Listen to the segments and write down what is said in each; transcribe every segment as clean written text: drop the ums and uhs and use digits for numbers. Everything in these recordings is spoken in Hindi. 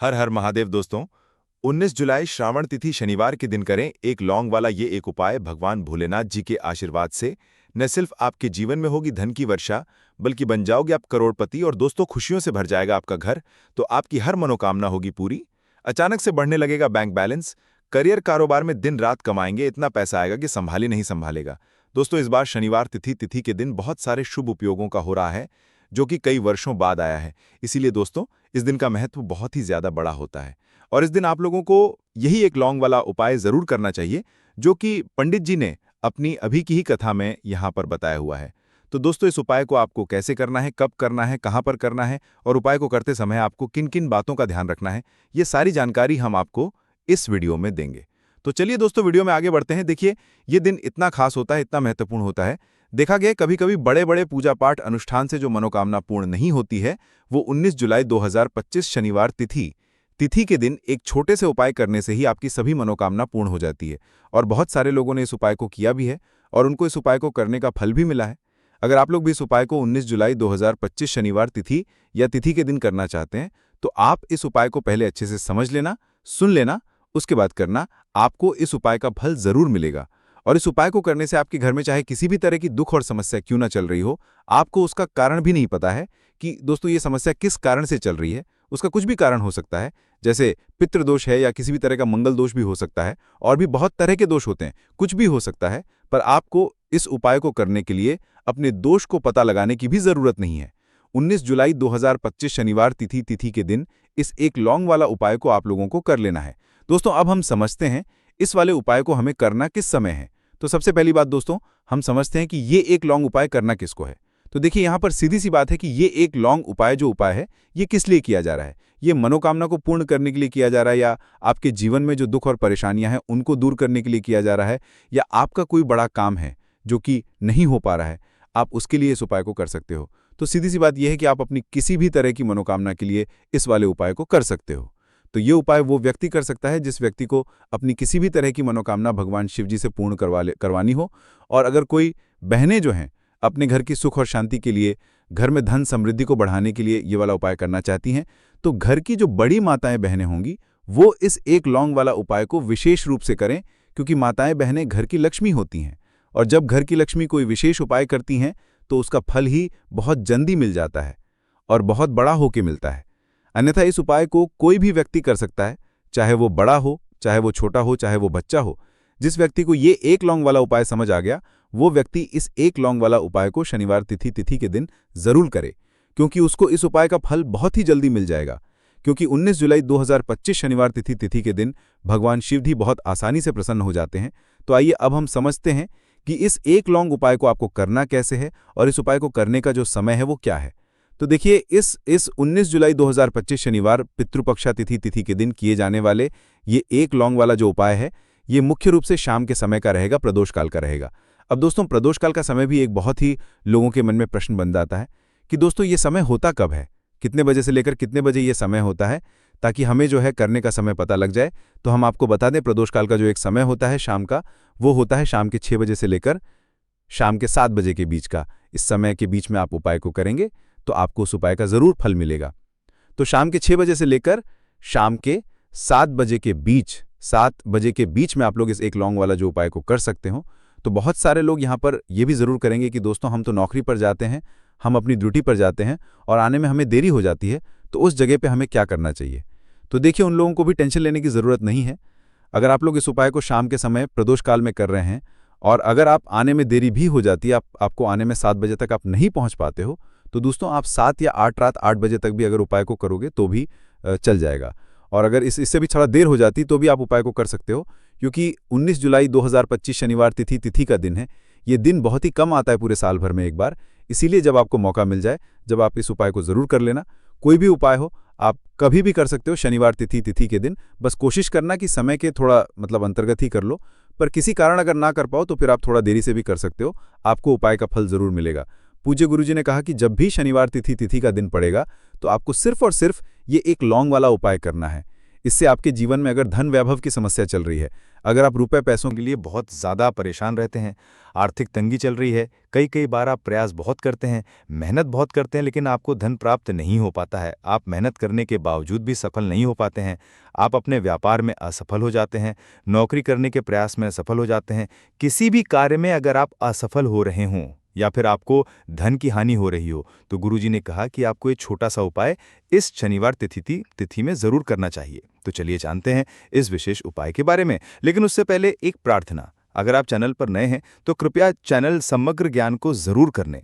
हर हर महादेव दोस्तों। 19 जुलाई श्रावण तिथि शनिवार के दिन करें एक लौंग वाला ये एक उपाय। भगवान भोलेनाथ जी के आशीर्वाद से न सिर्फ आपके जीवन में होगी धन की वर्षा, बल्कि बन जाओगे आप करोड़पति और दोस्तों खुशियों से भर जाएगा आपका घर। तो आपकी हर मनोकामना होगी पूरी। अचानक से बढ़ने लगेगा बैंक बैलेंस। करियर कारोबार में दिन रात कमाएंगे, इतना पैसा आएगा कि संभाली नहीं संभालेगा। दोस्तों, इस बार शनिवार तिथि के दिन बहुत सारे शुभ उपयोगों का हो रहा है, जो कि कई वर्षों बाद आया है। इसीलिए दोस्तों, इस दिन का महत्व बहुत ही ज्यादा बड़ा होता है और इस दिन आप लोगों को यही एक लौंग वाला उपाय जरूर करना चाहिए, जो कि पंडित जी ने अपनी अभी की ही कथा में यहाँ पर बताया हुआ है। तो दोस्तों, इस उपाय को आपको कैसे करना है, कब करना है, कहाँ पर करना है और उपाय को करते समय आपको किन किन बातों का ध्यान रखना है, ये सारी जानकारी हम आपको इस वीडियो में देंगे। तो चलिए दोस्तों, वीडियो में आगे बढ़ते हैं। देखिए, ये दिन इतना खास होता है, इतना महत्वपूर्ण होता है। देखा गया कभी कभी बड़े बड़े पूजा पाठ अनुष्ठान से जो मनोकामना पूर्ण नहीं होती है, वो 19 जुलाई 2025 शनिवार तिथि के दिन एक छोटे से उपाय करने से ही आपकी सभी मनोकामना पूर्ण हो जाती है। और बहुत सारे लोगों ने इस उपाय को किया भी है और उनको इस उपाय को करने का फल भी मिला है। अगर आप लोग भी इस उपाय को 19 जुलाई 2025 शनिवार तिथि या तिथि के दिन करना चाहते हैं, तो आप इस उपाय को पहले अच्छे से समझ लेना, सुन लेना, उसके बाद करना। आपको इस उपाय का फल जरूर मिलेगा। और इस उपाय को करने से आपके घर में चाहे किसी भी तरह की दुख और समस्या क्यों ना चल रही हो, आपको उसका कारण भी नहीं पता है कि दोस्तों ये समस्या किस कारण से चल रही है। उसका कुछ भी कारण हो सकता है, जैसे पितृदोष है या किसी भी तरह का मंगल दोष भी हो सकता है, और भी बहुत तरह के दोष होते हैं, कुछ भी हो सकता है। पर आपको इस उपाय को करने के लिए अपने दोष को पता लगाने की भी जरूरत नहीं है। 19 जुलाई 2025 शनिवार तिथि के दिन इस एक लौंग वाला उपाय को आप लोगों को कर लेना है। दोस्तों, अब हम समझते हैं इस वाले उपाय को हमें करना किस समय है। तो सबसे पहली बात दोस्तों, हम समझते हैं कि ये एक लौंग उपाय करना किसको है। तो देखिए, यहाँ पर सीधी सी बात है कि ये एक लौंग उपाय जो उपाय है, ये किस लिए किया जा रहा है। ये मनोकामना को पूर्ण करने के लिए किया जा रहा है, या आपके जीवन में जो दुख और परेशानियां हैं उनको दूर करने के लिए किया जा रहा है, या आपका कोई बड़ा काम है जो कि नहीं हो पा रहा है, आप उसके लिए इस उपाय को कर सकते हो। तो सीधी सी बात यह है कि आप अपनी किसी भी तरह की मनोकामना के लिए इस वाले उपाय को कर सकते हो। तो ये उपाय वो व्यक्ति कर सकता है जिस व्यक्ति को अपनी किसी भी तरह की मनोकामना भगवान शिव जी से पूर्ण करवानी हो। और अगर कोई बहनें जो हैं अपने घर की सुख और शांति के लिए, घर में धन समृद्धि को बढ़ाने के लिए ये वाला उपाय करना चाहती हैं, तो घर की जो बड़ी माताएं बहनें होंगी वो इस एक लौंग वाला उपाय को विशेष रूप से करें, क्योंकि माताएं बहनें घर की लक्ष्मी होती हैं। और जब घर की लक्ष्मी कोई विशेष उपाय करती हैं तो उसका फल ही बहुत जल्दी मिल जाता है और बहुत बड़ा होके मिलता है। अन्यथा इस उपाय को कोई भी व्यक्ति कर सकता है, चाहे वो बड़ा हो, चाहे वो छोटा हो, चाहे वो बच्चा हो। जिस व्यक्ति को ये एक लौंग वाला उपाय समझ आ गया, वो व्यक्ति इस एक लौंग वाला उपाय को शनिवार तिथि के दिन जरूर करे, क्योंकि उसको इस उपाय का फल बहुत ही जल्दी मिल जाएगा। क्योंकि 19 जुलाई 2025 शनिवार तिथि के दिन भगवान शिव भी बहुत आसानी से प्रसन्न हो जाते हैं। तो आइए अब हम समझते हैं कि इस एक लौंग उपाय को आपको करना कैसे है और इस उपाय को करने का जो समय है वो क्या है। तो देखिए, इस 19 जुलाई 2025 शनिवार पितृपक्षा तिथि के दिन किए जाने वाले ये एक लौंग वाला जो उपाय है, ये मुख्य रूप से शाम के समय का रहेगा, प्रदोष काल का रहेगा। अब दोस्तों, प्रदोष काल का समय भी एक बहुत ही लोगों के मन में प्रश्न बन जाता है कि दोस्तों ये समय होता कब है, कितने बजे से लेकर कितने बजे ये समय होता है, ताकि हमें जो है करने का समय पता लग जाए। तो हम आपको बता दें, प्रदोष काल का जो एक समय होता है शाम का, वो होता है शाम के 6 बजे से लेकर शाम के 7 बजे के बीच का। इस समय के बीच में आप उपाय को करेंगे तो आपको उस उपाय का जरूर फल मिलेगा। तो शाम के 6 बजे से लेकर शाम के 7 बजे के बीच में आप लोग इस एक लौंग वाला जो उपाय को कर सकते हो। तो बहुत सारे लोग यहाँ पर ये भी जरूर करेंगे कि दोस्तों हम तो नौकरी पर जाते हैं, हम अपनी ड्यूटी पर जाते हैं और आने में हमें देरी हो जाती है, तो उस जगह पे हमें क्या करना चाहिए। तो देखिए, उन लोगों को भी टेंशन लेने की ज़रूरत नहीं है। अगर आप लोग इस उपाय को शाम के समय प्रदोष काल में कर रहे हैं और अगर आप आने में देरी भी हो जाती है, आपको आने में 7 बजे तक आप नहीं पहुँच पाते हो, तो दोस्तों आप 7 या 8 रात 8 बजे तक भी अगर उपाय को करोगे तो भी चल जाएगा। और अगर इससे भी थोड़ा देर हो जाती तो भी आप उपाय को कर सकते हो, क्योंकि 19 जुलाई 2025 शनिवार तिथि का दिन है। ये दिन बहुत ही कम आता है पूरे साल भर में एक बार। इसीलिए जब आपको मौका मिल जाए, जब आप इस उपाय को ज़रूर कर लेना। कोई भी उपाय हो, आप कभी भी कर सकते हो शनिवार तिथि के दिन। बस कोशिश करना कि समय के थोड़ा अंतर्गत ही कर लो। पर किसी कारण अगर ना कर पाओ तो फिर आप थोड़ा देरी से भी कर सकते हो, आपको उपाय का फल ज़रूर मिलेगा। पूज्य गुरुजी ने कहा कि जब भी शनिवार तिथि का दिन पड़ेगा तो आपको सिर्फ और सिर्फ ये एक लौंग वाला उपाय करना है। इससे आपके जीवन में अगर धन वैभव की समस्या चल रही है, अगर आप रुपए पैसों के लिए बहुत ज़्यादा परेशान रहते हैं, आर्थिक तंगी चल रही है, कई कई बार आप प्रयास बहुत करते हैं, मेहनत बहुत करते हैं, लेकिन आपको धन प्राप्त नहीं हो पाता है, आप मेहनत करने के बावजूद भी सफल नहीं हो पाते हैं, आप अपने व्यापार में असफल हो जाते हैं, नौकरी करने के प्रयास में असफल हो जाते हैं, किसी भी कार्य में अगर आप असफल हो रहे हों या फिर आपको धन की हानि हो रही हो, तो गुरुजी ने कहा कि आपको ये छोटा सा उपाय इस शनिवार तिथि में जरूर करना चाहिए। तो चलिए जानते हैं इस विशेष उपाय के बारे में, लेकिन उससे पहले एक प्रार्थना। अगर आप चैनल पर नए हैं तो कृपया चैनल समग्र ज्ञान को जरूर कर लें।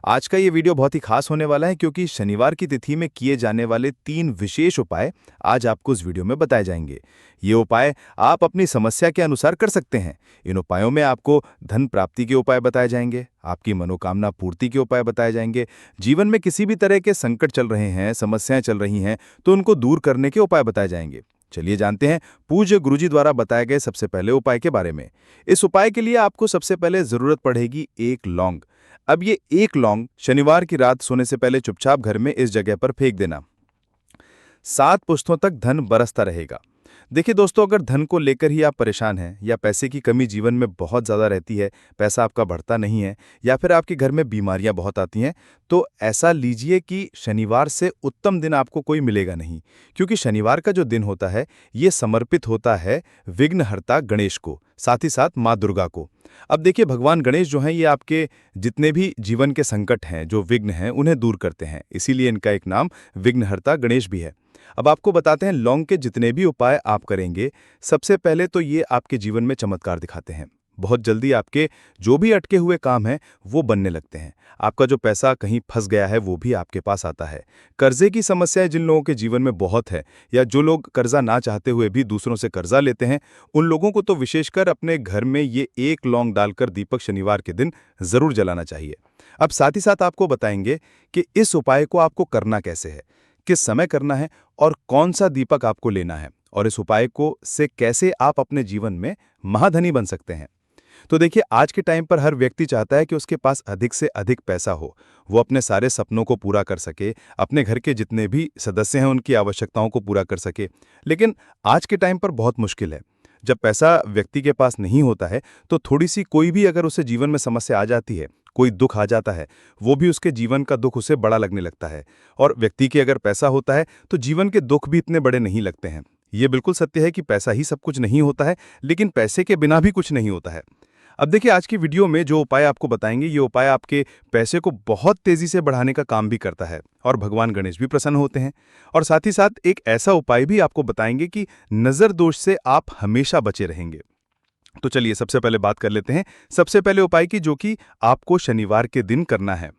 आज का ये वीडियो बहुत ही खास होने वाला है, क्योंकि शनिवार की तिथि में किए जाने वाले 3 विशेष उपाय आज आपको इस वीडियो में बताए जाएंगे। ये उपाय आप अपनी समस्या के अनुसार कर सकते हैं। इन उपायों में आपको धन प्राप्ति के उपाय बताए जाएंगे, आपकी मनोकामना पूर्ति के उपाय बताए जाएंगे, जीवन में किसी भी तरह के संकट चल रहे हैं, समस्याएं चल रही हैं, तो उनको दूर करने के उपाय बताए जाएंगे। चलिए जानते हैं पूज्य गुरुजी द्वारा बताए गए सबसे पहले उपाय के बारे में। इस उपाय के लिए आपको सबसे पहले जरूरत पड़ेगी एक लौंग। अब ये एक लौंग शनिवार की रात सोने से पहले चुपचाप घर में इस जगह पर फेंक देना। 7 पुश्तों तक धन बरसता रहेगा। देखिए दोस्तों, अगर धन को लेकर ही आप परेशान हैं या पैसे की कमी जीवन में बहुत ज़्यादा रहती है, पैसा आपका बढ़ता नहीं है, या फिर आपके घर में बीमारियां बहुत आती हैं, तो ऐसा लीजिए कि शनिवार से उत्तम दिन आपको कोई मिलेगा नहीं, क्योंकि शनिवार का जो दिन होता है ये समर्पित होता है विघ्नहर्ता गणेश को, साथ ही साथ माँ दुर्गा को। अब देखिए, भगवान गणेश जो हैं ये आपके जितने भी जीवन के संकट हैं, जो विघ्न हैं, उन्हें दूर करते हैं, इसीलिए इनका एक नाम विघ्नहर्ता गणेश भी है। अब आपको बताते हैं लौंग के जितने भी उपाय आप करेंगे, सबसे पहले तो ये आपके जीवन में चमत्कार दिखाते हैं। बहुत जल्दी आपके जो भी अटके हुए काम हैं वो बनने लगते हैं। आपका जो पैसा कहीं फंस गया है वो भी आपके पास आता है। कर्जे की समस्याएं जिन लोगों के जीवन में बहुत है, या जो लोग कर्जा ना चाहते हुए भी दूसरों से कर्जा लेते हैं, उन लोगों को तो विशेषकर अपने घर में ये एक लौंग डालकर दीपक शनिवार के दिन जरूर जलाना चाहिए। अब साथ ही साथ आपको बताएंगे कि इस उपाय को आपको करना कैसे है, किस समय करना है और कौन सा दीपक आपको लेना है, और इस उपाय को से कैसे आप अपने जीवन में महाधनी बन सकते हैं। तो देखिए, आज के टाइम पर हर व्यक्ति चाहता है कि उसके पास अधिक से अधिक पैसा हो, वो अपने सारे सपनों को पूरा कर सके, अपने घर के जितने भी सदस्य हैं उनकी आवश्यकताओं को पूरा कर सके। लेकिन आज के टाइम पर बहुत मुश्किल है। जब पैसा व्यक्ति के पास नहीं होता है तो थोड़ी सी कोई भी अगर उसे जीवन में समस्या आ जाती है, कोई दुख आ जाता है, वो भी उसके जीवन का दुख उसे बड़ा लगने लगता है। और व्यक्ति के अगर पैसा होता है तो जीवन के दुख भी इतने बड़े नहीं लगते हैं। ये बिल्कुल सत्य है कि पैसा ही सब कुछ नहीं होता है, लेकिन पैसे के बिना भी कुछ नहीं होता है। अब देखिए, आज की वीडियो में जो उपाय आपको बताएंगे, ये उपाय आपके पैसे को बहुत तेजी से बढ़ाने का काम भी करता है, और भगवान गणेश भी प्रसन्न होते हैं। और साथ ही साथ एक ऐसा उपाय भी आपको बताएंगे कि नजर दोष से आप हमेशा बचे रहेंगे। तो चलिए सबसे पहले बात कर लेते हैं सबसे पहले उपाय की, जो कि आपको शनिवार के दिन करना है।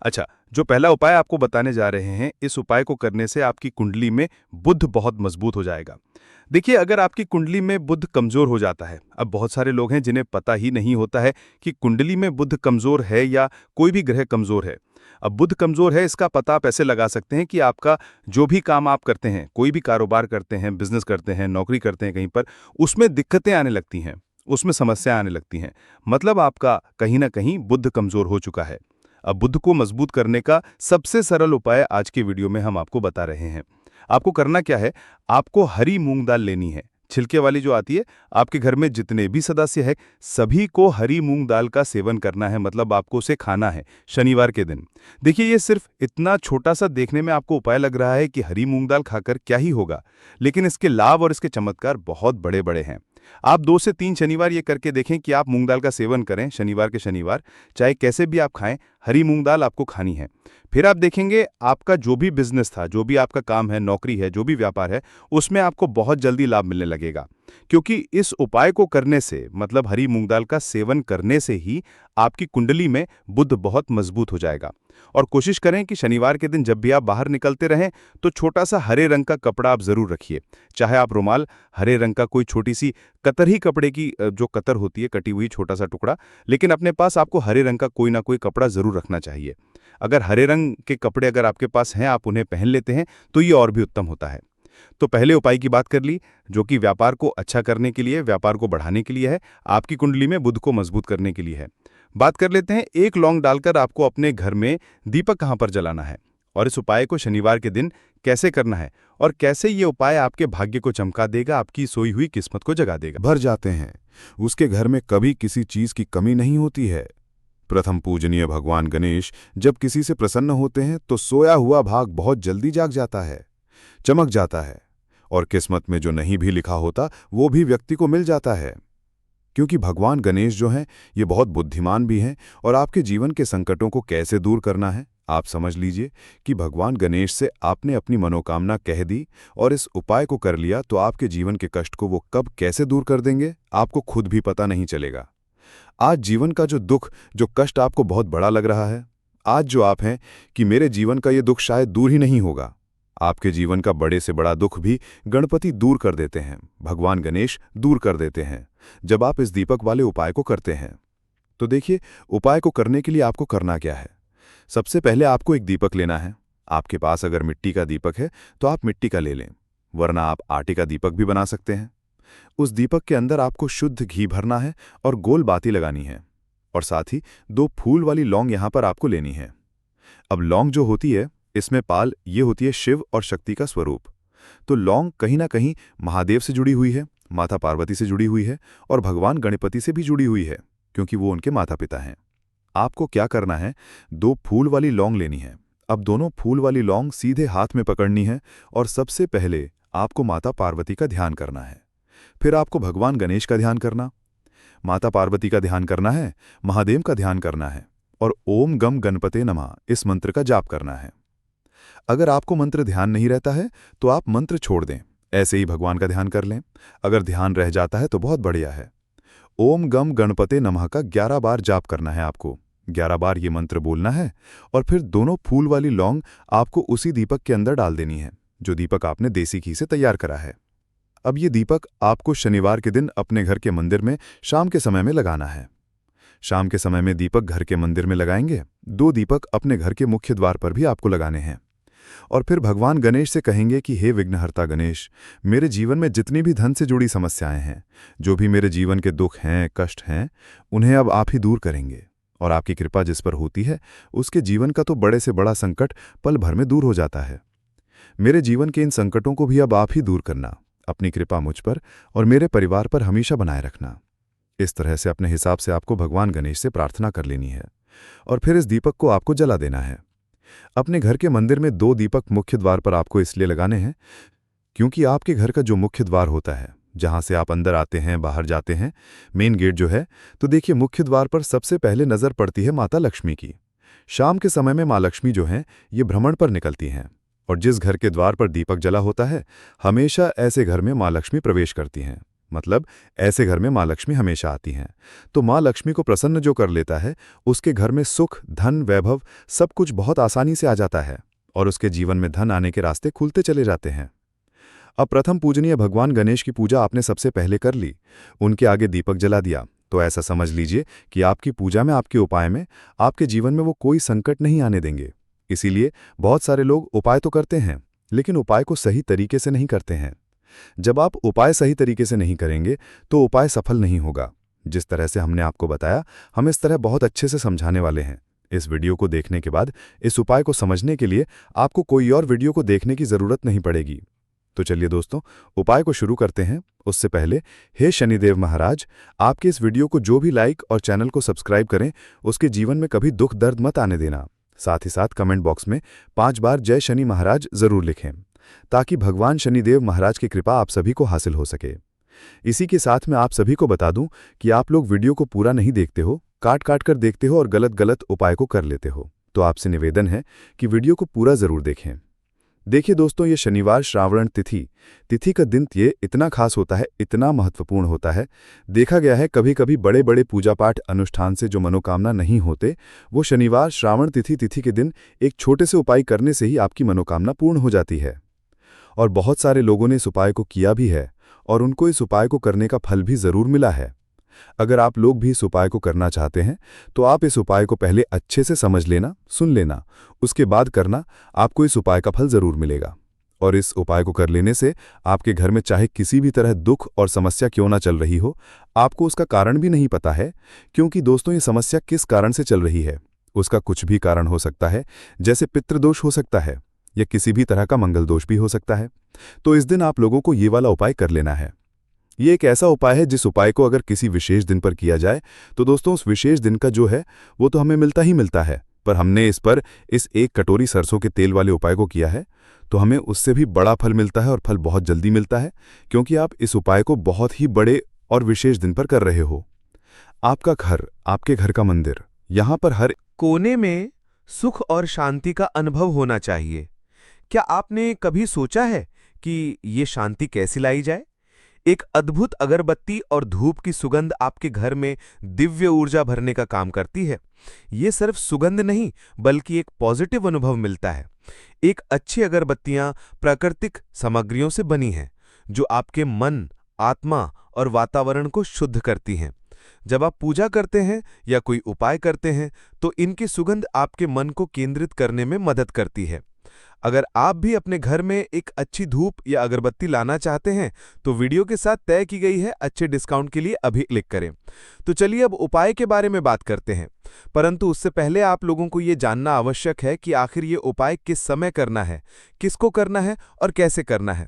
अच्छा, जो पहला उपाय आपको बताने जा रहे हैं, इस उपाय को करने से आपकी कुंडली में बुध बहुत मजबूत हो जाएगा। देखिए, अगर आपकी कुंडली में बुध कमजोर हो जाता है, अब बहुत सारे लोग हैं जिन्हें पता ही नहीं होता है कि कुंडली में बुध कमजोर है या कोई भी ग्रह कमजोर है। अब बुध कमजोर है, इसका पता आप ऐसे लगा सकते हैं कि आपका जो भी काम आप करते हैं, कोई भी कारोबार करते हैं, बिजनेस करते हैं, नौकरी करते हैं कहीं पर, उसमें दिक्कतें आने लगती हैं, उसमें समस्या आने लगती हैं। मतलब आपका कहीं ना कहीं बुध कमजोर हो चुका है। अब बुध को मजबूत करने का सबसे सरल उपाय आज की वीडियो में हम आपको बता रहे हैं। आपको करना क्या है, आपको हरी मूंग दाल लेनी है, छिलके वाली जो आती है। आपके घर में जितने भी सदस्य हैं, सभी को हरी मूंग दाल का सेवन करना है, मतलब आपको उसे खाना है शनिवार के दिन। देखिए, ये सिर्फ इतना छोटा सा देखने में आपको उपाय लग रहा है कि हरी मूंग दाल खाकर क्या ही होगा, लेकिन इसके लाभ और इसके चमत्कार बहुत बड़े बड़े हैं। आप 2 से 3 शनिवार ये करके देखें कि आप मूंग दाल का सेवन करें शनिवार के शनिवार, चाहे कैसे भी आप खाएं, हरी मूंग दाल आपको खानी है। फिर आप देखेंगे आपका जो भी बिजनेस था, जो भी आपका काम है, नौकरी है, जो भी व्यापार है, उसमें आपको बहुत जल्दी लाभ मिलने लगेगा। क्योंकि इस उपाय को करने से, मतलब हरी मूंग दाल का सेवन करने से ही आपकी कुंडली में बुध बहुत मजबूत हो जाएगा। और कोशिश करें कि शनिवार के दिन जब भी आप बाहर निकलते रहें तो छोटा सा हरे रंग का कपड़ा आप जरूर रखिए। चाहे आप रुमाल, हरे रंग का कोई छोटी सी कतरही कपड़े की जो कतर होती है, कटी हुई छोटा सा टुकड़ा, लेकिन अपने पास आपको हरे रंग का कोई ना कोई कपड़ा जरूर रखना चाहिए। अगर हरे रंग के कपड़े अगर आपके पास हैं, आप उन्हें पहन लेते हैं, तो ये और भी उत्तम होता है। तो पहले उपाय की बात कर ली, जो कि व्यापार को अच्छा करने के लिए, व्यापार को बढ़ाने के लिए है, आपकी कुंडली में बुध को मजबूत करने के लिए है। बात कर लेते हैं एक लौंग डालकर आपको अपने घर में दीपक कहां पर जलाना है, और इस उपाय को शनिवार के दिन कैसे करना है और कैसे ये उपाय आपके भाग्य को चमका देगा, आपकी सोई हुई किस्मत को जगा देगा। भर जाते हैं। उसके घर में कभी किसी चीज की कमी नहीं होती है। प्रथम पूजनीय भगवान गणेश जब किसी से प्रसन्न होते हैं तो सोया हुआ भाग बहुत जल्दी जाग जाता है, चमक जाता है, और किस्मत में जो नहीं भी लिखा होता वो भी व्यक्ति को मिल जाता है। क्योंकि भगवान गणेश जो हैं ये बहुत बुद्धिमान भी हैं, और आपके जीवन के संकटों को कैसे दूर करना है आप समझ लीजिए कि भगवान गणेश से आपने अपनी मनोकामना कह दी और इस उपाय को कर लिया तो आपके जीवन के कष्ट को वो कब कैसे दूर कर देंगे आपको खुद भी पता नहीं चलेगा। आज जीवन का जो दुख, जो कष्ट आपको बहुत बड़ा लग रहा है, आज जो आप हैं कि मेरे जीवन का ये दुख शायद दूर ही नहीं होगा, आपके जीवन का बड़े से बड़ा दुख भी गणपति दूर कर देते हैं, भगवान गणेश दूर कर देते हैं जब आप इस दीपक वाले उपाय को करते हैं। तो देखिए, उपाय को करने के लिए आपको करना क्या है। सबसे पहले आपको एक दीपक लेना है। आपके पास अगर मिट्टी का दीपक है तो आप मिट्टी का ले लें, वरना आप आटे का दीपक भी बना सकते हैं। उस दीपक के अंदर आपको शुद्ध घी भरना है और गोल बाती लगानी है, और साथ ही 2 फूल वाली लौंग यहां पर आपको लेनी है। अब लौंग जो होती है इसमें पाल ये होती है शिव और शक्ति का स्वरूप। तो लौंग कहीं ना कहीं महादेव से जुड़ी हुई है, माता पार्वती से जुड़ी हुई है और भगवान गणपति से भी जुड़ी हुई है, क्योंकि वो उनके माता पिता हैं। आपको क्या करना है, 2 फूल वाली लौंग लेनी है। अब दोनों फूल वाली लौंग सीधे हाथ में पकड़नी है और सबसे पहले आपको माता पार्वती का ध्यान करना है। फिर आपको भगवान गणेश का ध्यान करना, माता पार्वती का ध्यान करना है, महादेव का ध्यान करना है और ओम गम गणपते नमः इस मंत्र का जाप करना है। अगर आपको मंत्र ध्यान नहीं रहता है तो आप मंत्र छोड़ दें, ऐसे ही भगवान का ध्यान कर लें। अगर ध्यान रह जाता है तो बहुत बढ़िया है। ओम गम गणपते नमः का 11 बार जाप करना है आपको। 11 बार ये मंत्र बोलना है और फिर दोनों फूल वाली लौंग आपको उसी दीपक के अंदर डाल देनी है, जो दीपक आपने देसी घी से तैयार करा है। अब ये दीपक आपको शनिवार के दिन अपने घर के मंदिर में शाम के समय में लगाना है। शाम के समय में दीपक घर के मंदिर में लगाएंगे। 2 दीपक अपने घर के मुख्य द्वार पर भी आपको लगाने हैं और फिर भगवान गणेश से कहेंगे कि हे विघ्नहर्ता गणेश, मेरे जीवन में जितनी भी धन से जुड़ी समस्याएं हैं, जो भी मेरे जीवन के दुख हैं, कष्ट हैं, उन्हें अब आप ही दूर करेंगे, और आपकी कृपा जिस पर होती है उसके जीवन का तो बड़े से बड़ा संकट पल भर में दूर हो जाता है। मेरे जीवन के इन संकटों को भी अब आप ही दूर करना, अपनी कृपा मुझ पर और मेरे परिवार पर हमेशा बनाए रखना। इस तरह से अपने हिसाब से आपको भगवान गणेश से प्रार्थना कर लेनी है और फिर इस दीपक को आपको जला देना है। अपने घर के मंदिर में 2 दीपक मुख्य द्वार पर आपको इसलिए लगाने हैं क्योंकि आपके घर का जो मुख्य द्वार होता है, जहां से आप अंदर आते हैं, बाहर जाते हैं, मेन गेट जो है, तो देखिए मुख्य द्वार पर सबसे पहले नजर पड़ती है माता लक्ष्मी की। शाम के समय में माँ लक्ष्मी जो हैं ये भ्रमण पर निकलती हैं, और जिस घर के द्वार पर दीपक जला होता है हमेशा ऐसे घर में माँ लक्ष्मी प्रवेश करती हैं, मतलब ऐसे घर में माँ लक्ष्मी हमेशा आती हैं। तो माँ लक्ष्मी को प्रसन्न जो कर लेता है उसके घर में सुख, धन, वैभव सब कुछ बहुत आसानी से आ जाता है और उसके जीवन में धन आने के रास्ते खुलते चले जाते हैं। अब प्रथम पूजनीय भगवान गणेश की पूजा आपने सबसे पहले कर ली, उनके आगे दीपक जला दिया, तो ऐसा समझ लीजिए कि आपकी पूजा में, आपके उपाय में, आपके जीवन में वो कोई संकट नहीं आने देंगे। इसीलिए बहुत सारे लोग उपाय तो करते हैं लेकिन उपाय को सही तरीके से नहीं करते हैं। जब आप उपाय सही तरीके से नहीं करेंगे तो उपाय सफल नहीं होगा। जिस तरह से हमने आपको बताया, हम इस तरह बहुत अच्छे से समझाने वाले हैं। इस वीडियो को देखने के बाद इस उपाय को समझने के लिए आपको कोई और वीडियो को देखने की जरूरत नहीं पड़ेगी। तो चलिए दोस्तों, उपाय को शुरू करते हैं। उससे पहले हे शनिदेव महाराज, आपके इस वीडियो को जो भी लाइक और चैनल को सब्सक्राइब करें उसके जीवन में कभी दुख दर्द मत आने देना। साथ ही साथ कमेंट बॉक्स में 5 बार जय शनि महाराज जरूर लिखें, ताकि भगवान शनिदेव महाराज की कृपा आप सभी को हासिल हो सके। इसी के साथ मैं आप सभी को बता दूं कि आप लोग वीडियो को पूरा नहीं देखते हो, काट काट कर देखते हो और गलत गलत उपाय को कर लेते हो। तो आपसे निवेदन है कि वीडियो को पूरा जरूर देखें। देखिए दोस्तों, ये शनिवार श्रावण तिथि का दिन ये इतना खास होता है, इतना महत्वपूर्ण होता है। देखा गया है कभी कभी बड़े बड़े पूजा पाठ अनुष्ठान से जो मनोकामना नहीं होते, वो शनिवार श्रावण तिथि के दिन एक छोटे से उपाय करने से ही आपकी मनोकामना पूर्ण हो जाती है। और बहुत सारे लोगों ने इस उपाय को किया भी है और उनको इस उपाय को करने का फल भी जरूर मिला है। अगर आप लोग भी इस उपाय को करना चाहते हैं तो आप इस उपाय को पहले अच्छे से समझ लेना, सुन लेना, उसके बाद करना। आपको इस उपाय का फल जरूर मिलेगा। और इस उपाय को कर लेने से आपके घर में चाहे किसी भी तरह दुख और समस्या क्यों ना चल रही हो, आपको उसका कारण भी नहीं पता है। क्योंकि दोस्तों, ये समस्या किस कारण से चल रही है उसका कुछ भी कारण हो सकता है। जैसे पितृदोष हो सकता है, या किसी भी तरह का मंगल दोष भी हो सकता है। तो इस दिन आप लोगों को ये वाला उपाय कर लेना है। ये एक ऐसा उपाय है जिस उपाय को अगर किसी विशेष दिन पर किया जाए तो दोस्तों उस विशेष दिन का जो है वो तो हमें मिलता ही मिलता है, पर हमने इस 1 कटोरी सरसों के तेल वाले उपाय को किया है तो हमें उससे भी बड़ा फल मिलता है, और फल बहुत जल्दी मिलता है क्योंकि आप इस उपाय को बहुत ही बड़े और विशेष दिन पर कर रहे हो। आपका घर, आपके घर का मंदिर, यहाँ पर हर कोने में सुख और शांति का अनुभव होना चाहिए। क्या आपने कभी सोचा है कि ये शांति कैसे लाई जाए? एक अद्भुत अगरबत्ती और धूप की सुगंध आपके घर में दिव्य ऊर्जा भरने का काम करती है। ये सिर्फ सुगंध नहीं, बल्कि एक पॉजिटिव अनुभव मिलता है। एक अच्छी अगरबत्तियां प्राकृतिक सामग्रियों से बनी हैं, जो आपके मन, आत्मा और वातावरण को शुद्ध करती हैं। जब आप पूजा करते हैं या कोई उपाय करते हैं, तो इनकी सुगंध आपके मन को केंद्रित करने में मदद करती है। अगर आप भी अपने घर में एक अच्छी धूप या अगरबत्ती लाना चाहते हैं, तो वीडियो के साथ तय की गई है अच्छे डिस्काउंट के लिए अभी क्लिक करें। तो चलिए अब उपाय के बारे में बात करते हैं, परंतु उससे पहले आप लोगों को ये जानना आवश्यक है कि आखिर ये उपाय किस समय करना है, किसको करना है और कैसे करना है।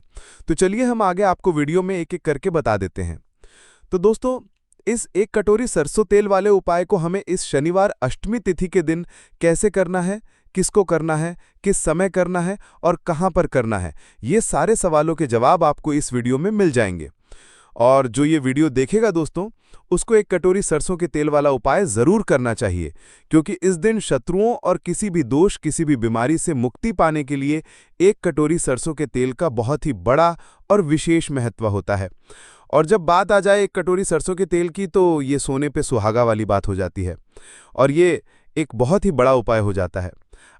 तो चलिए हम आगे आपको वीडियो में एक एक करके बता देते हैं। तो दोस्तों, इस 1 कटोरी सरसों तेल वाले उपाय को हमें इस शनिवार अष्टमी तिथि के दिन कैसे करना है, किसको करना है, किस समय करना है और कहां पर करना है, ये सारे सवालों के जवाब आपको इस वीडियो में मिल जाएंगे। और जो ये वीडियो देखेगा दोस्तों, उसको 1 कटोरी सरसों के तेल वाला उपाय जरूर करना चाहिए, क्योंकि इस दिन शत्रुओं और किसी भी दोष, किसी भी बीमारी से मुक्ति पाने के लिए 1 कटोरी सरसों के तेल का बहुत ही बड़ा और विशेष महत्व होता है। और जब बात आ जाए 1 कटोरी सरसों के तेल की, तो ये सोने पे सुहागा वाली बात हो जाती है और ये एक बहुत ही बड़ा उपाय हो जाता है।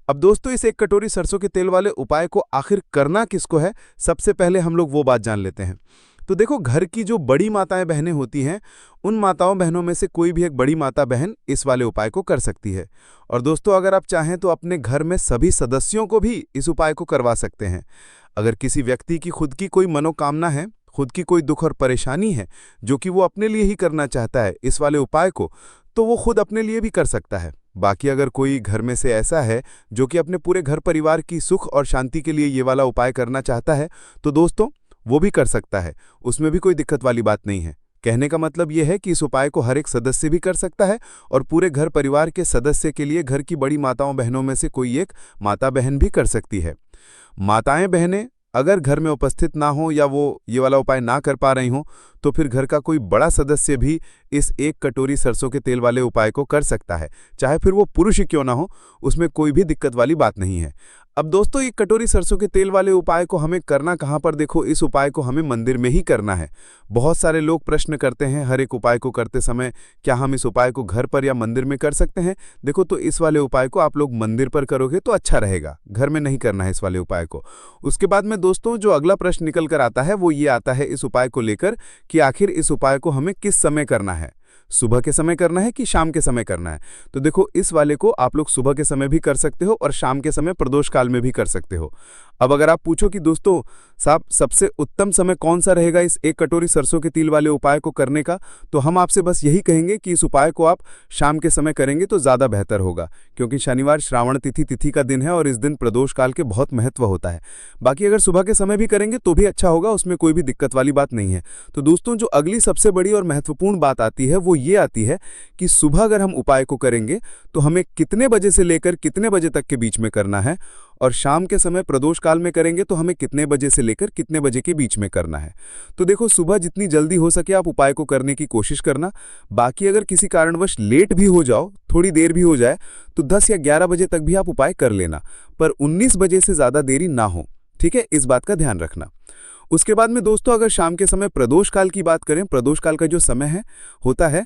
अब दोस्तों, इस 1 कटोरी सरसों के तेल वाले उपाय को आखिर करना किसको है, सबसे पहले हम लोग वो बात जान लेते हैं। तो देखो, घर की जो बड़ी माताएं बहनें होती हैं, उन माताओं बहनों में से कोई भी एक बड़ी माता बहन इस वाले उपाय को कर सकती है। और दोस्तों, अगर आप चाहें तो अपने घर में सभी सदस्यों को भी इस उपाय को करवा सकते हैं। अगर किसी व्यक्ति की खुद की कोई मनोकामना है, खुद की कोई दुख और परेशानी है जो कि वो अपने लिए ही करना चाहता है इस वाले उपाय को, तो वो खुद अपने लिए भी कर सकता है। बाकी अगर कोई घर में से ऐसा है जो कि अपने पूरे घर परिवार की सुख और शांति के लिए ये वाला उपाय करना चाहता है, तो दोस्तों वो भी कर सकता है, उसमें भी कोई दिक्कत वाली बात नहीं है। कहने का मतलब ये है कि इस उपाय को हर एक सदस्य भी कर सकता है और पूरे घर परिवार के सदस्य के लिए घर की बड़ी माताओं बहनों में से कोई एक माता बहन भी कर सकती है। माताएं बहनें अगर घर में उपस्थित ना हो या वो ये वाला उपाय ना कर पा रही हो, तो फिर घर का कोई बड़ा सदस्य भी इस 1 कटोरी सरसों के तेल वाले उपाय को कर सकता है, चाहे फिर वो पुरुष ही क्यों ना हो, उसमें कोई भी दिक्कत वाली बात नहीं है। अब दोस्तों, 1 कटोरी सरसों के तेल वाले उपाय को हमें करना कहाँ पर? देखो, इस उपाय को हमें मंदिर में ही करना है। बहुत सारे लोग प्रश्न करते हैं हर एक उपाय को करते समय, क्या हम इस उपाय को घर पर या मंदिर में कर सकते हैं? देखो, तो इस वाले उपाय को आप लोग मंदिर पर करोगे तो अच्छा रहेगा, घर में नहीं करना है इस वाले उपाय को। उसके बाद में दोस्तों, जो अगला प्रश्न निकल कर आता है वो ये आता है इस उपाय को लेकर कि आखिर इस उपाय को हमें किस समय करना है, सुबह के समय करना है कि शाम के समय करना है? तो देखो, इस वाले को आप लोग सुबह के समय भी कर सकते हो और शाम के समय प्रदोष काल में भी कर सकते हो। अब अगर आप पूछो कि दोस्तों साहब सबसे उत्तम समय कौन सा रहेगा इस 1 कटोरी सरसों के तेल वाले उपाय को करने का, तो हम आपसे बस यही कहेंगे कि इस उपाय को आप शाम के समय करेंगे तो ज़्यादा बेहतर होगा, क्योंकि शनिवार श्रावण तिथि का दिन है और इस दिन प्रदोष काल के बहुत महत्व होता है। बाकी अगर सुबह के समय भी करेंगे तो भी अच्छा होगा, उसमें कोई भी दिक्कत वाली बात नहीं है। तो दोस्तों, जो अगली सबसे बड़ी और महत्वपूर्ण बात आती है वो ये आती है कि सुबह अगर हम उपाय को करेंगे तो हमें कितने बजे से लेकर कितने बजे तक के बीच में करना है, और शाम के समय प्रदोष काल में करेंगे तो हमें कितने बजे से लेकर कितने बजे के बीच में करना है। तो देखो, सुबह जितनी जल्दी हो सके आप उपाय को करने की कोशिश करना। बाकी अगर किसी कारणवश लेट भी हो जाओ, थोड़ी देर भी हो जाए, तो 10 या 11 बजे तक भी आप उपाय कर लेना, पर 19 बजे से ज़्यादा देरी ना हो, ठीक है? इस बात का ध्यान रखना। उसके बाद में दोस्तों, अगर शाम के समय प्रदोष काल की बात करें, प्रदोष काल का जो समय होता है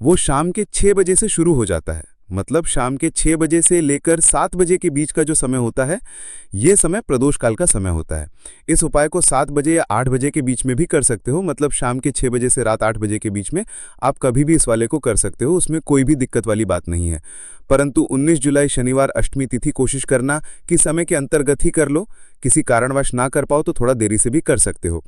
वो शाम के 6 बजे से शुरू हो जाता है। मतलब शाम के 6 बजे से लेकर 7 बजे के बीच का जो समय होता है, ये समय प्रदोष काल का समय होता है। इस उपाय को 7 बजे या 8 बजे के बीच में भी कर सकते हो, मतलब शाम के 6 बजे से रात 8 बजे के बीच में आप कभी भी इस वाले को कर सकते हो, उसमें कोई भी दिक्कत वाली बात नहीं है। परंतु 19 जुलाई शनिवार अष्टमी तिथि कोशिश करना कि समय के अंतर्गत ही कर लो, किसी कारणवश ना कर पाओ तो थोड़ा देरी से भी कर सकते हो।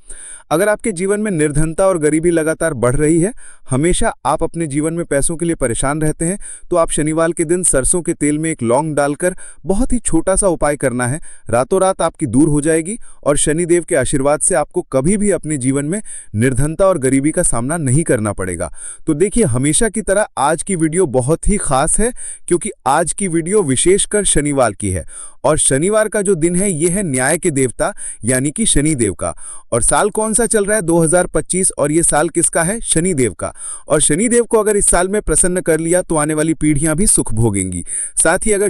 अगर आपके जीवन में निर्धनता और गरीबी लगातार बढ़ रही है, हमेशा आप अपने जीवन में पैसों के लिए परेशान रहते हैं, तो आप शनिवार के दिन सरसों के तेल में एक लौंग डालकर बहुत ही छोटा सा उपाय करना है। रातों रात आपकी दूर हो जाएगी और शनिदेव के आशीर्वाद से आपको कभी भी अपने जीवन में निर्धनता और गरीबी का सामना नहीं करना पड़ेगा। तो देखिए, हमेशा की तरह आज की वीडियो बहुत ही खास है, क्योंकि आज की वीडियो विशेषकर शनिवार की है और शनिवार का जो दिन है ये है न्याय के देवता यानी कि शनिदेव का। और साल कौन सा चल रहा है? 2025, और ये साल किसका है? शनिदेव का। और शनिदेव को अगर इस साल में प्रसन्न कर लिया तो आने वाली पीढ़ियां भी सुख भोगेंगी। साथ ही अगर